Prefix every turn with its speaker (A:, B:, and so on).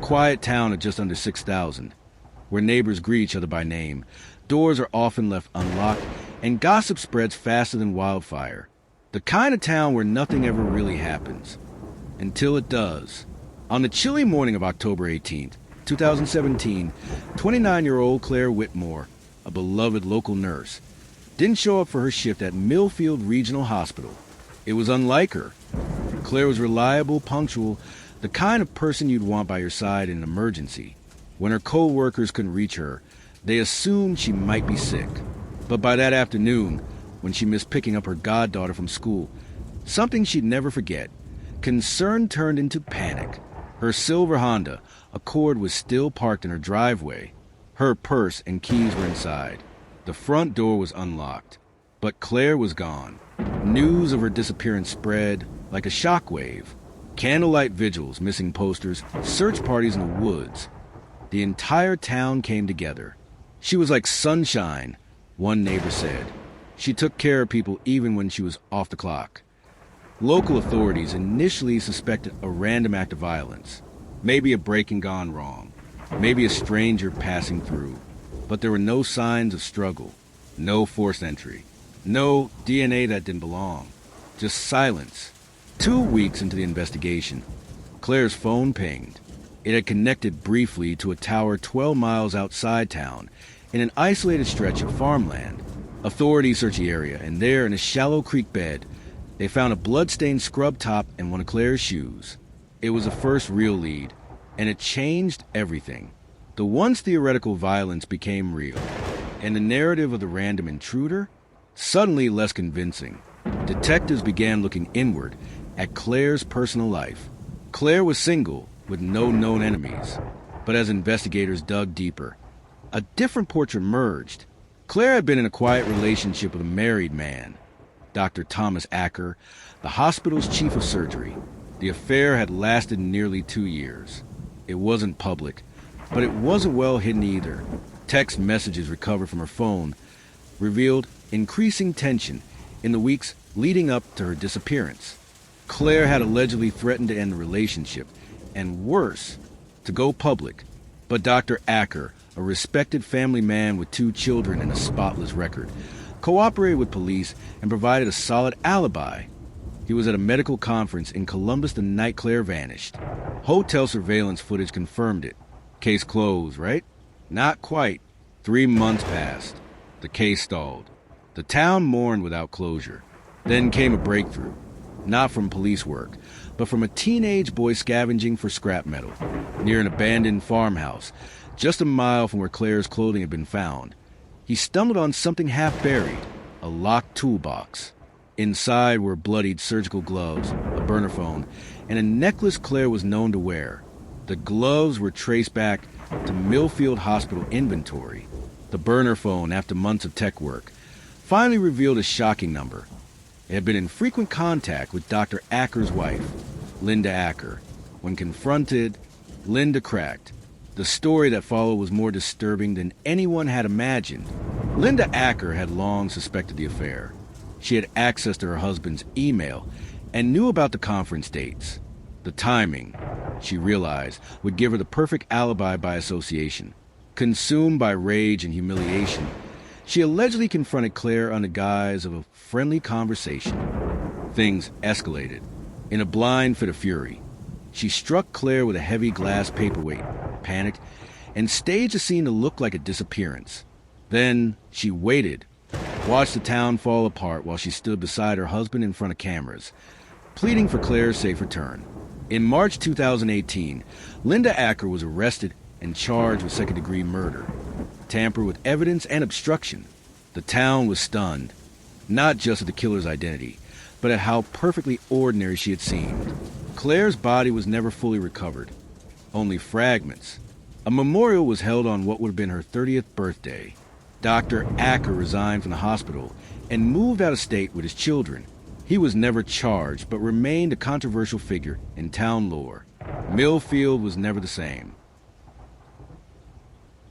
A: quiet town of just under 6,000, where neighbors greet each other by name, doors are often left unlocked, and gossip spreads faster than wildfire. The kind of town where nothing ever really happens. Until it does. On the chilly morning of October 18th, 2017, 29-year-old Claire Whitmore, a beloved local nurse, didn't show up for her shift at Millfield Regional Hospital. It was unlike her. Claire was reliable, punctual, the kind of person you'd want by your side in an emergency. When her co-workers couldn't reach her, they assumed she might be sick. But by that afternoon, when she missed picking up her goddaughter from school, something she'd never forget, concern turned into panic. Her silver Honda Accord was still parked in her driveway. Her purse and keys were inside. The front door was unlocked. But Claire was gone. News of her disappearance spread like a shockwave. Candlelight vigils, missing posters, search parties in the woods. The entire town came together. She was like sunshine, one neighbor said. She took care of people even when she was off the clock. Local authorities initially suspected a random act of violence. Maybe a break-in gone wrong. Maybe a stranger passing through. But there were no signs of struggle. No forced entry. No DNA that didn't belong. Just silence. 2 weeks into the investigation, Claire's phone pinged. It had connected briefly to a tower 12 miles outside town in an isolated stretch of farmland. Authorities searched the area, and there in a shallow creek bed, they found a blood-stained scrub top and one of Claire's shoes. It was the first real lead, and it changed everything. The once theoretical violence became real, and the narrative of the random intruder, suddenly less convincing. Detectives began looking inward at Claire's personal life. Claire was single, with no known enemies. But as investigators dug deeper, a different portrait emerged. Claire had been in a quiet relationship with a married man, Dr. Thomas Acker, the hospital's chief of surgery. The affair had lasted nearly 2 years. It wasn't public, but it wasn't well hidden either. Text messages recovered from her phone revealed increasing tension in the weeks leading up to her disappearance. Claire had allegedly threatened to end the relationship, and worse, to go public. But Dr. Acker, a respected family man with 2 children and a spotless record, cooperated with police and provided a solid alibi. He was at a medical conference in Columbus the night Claire vanished. Hotel surveillance footage confirmed it. Case closed, right? Not quite. 3 months passed. The case stalled. The town mourned without closure. Then came a breakthrough. Not from police work, but from a teenage boy scavenging for scrap metal near an abandoned farmhouse, just a mile from where Claire's clothing had been found. He stumbled on something half buried, a locked toolbox. Inside were bloodied surgical gloves, a burner phone, and a necklace Claire was known to wear. The gloves were traced back to Millfield Hospital inventory. The burner phone, after months of tech work, finally revealed a shocking number. It had been in frequent contact with Dr. Acker's wife, Linda Acker. When confronted, Linda cracked. The story that followed was more disturbing than anyone had imagined. Linda Acker had long suspected the affair. She had access to her husband's email and knew about the conference dates. The timing, she realized, would give her the perfect alibi by association. Consumed by rage and humiliation, she allegedly confronted Claire on the guise of a friendly conversation. Things escalated. In a blind fit of fury, she struck Claire with a heavy glass paperweight, panicked, and staged a scene to look like a disappearance. Then she waited, watched the town fall apart while she stood beside her husband in front of cameras, pleading for Claire's safe return. In March 2018, Linda Acker was arrested and charged with second-degree murder, tamper with evidence, and obstruction. The town was stunned, not just at the killer's identity, but at how perfectly ordinary she had seemed. Claire's body was never fully recovered, only fragments. A memorial was held on what would have been her 30th birthday. Dr. Acker resigned from the hospital and moved out of state with his children. He was never charged, but remained a controversial figure in town lore. Millfield was never the same.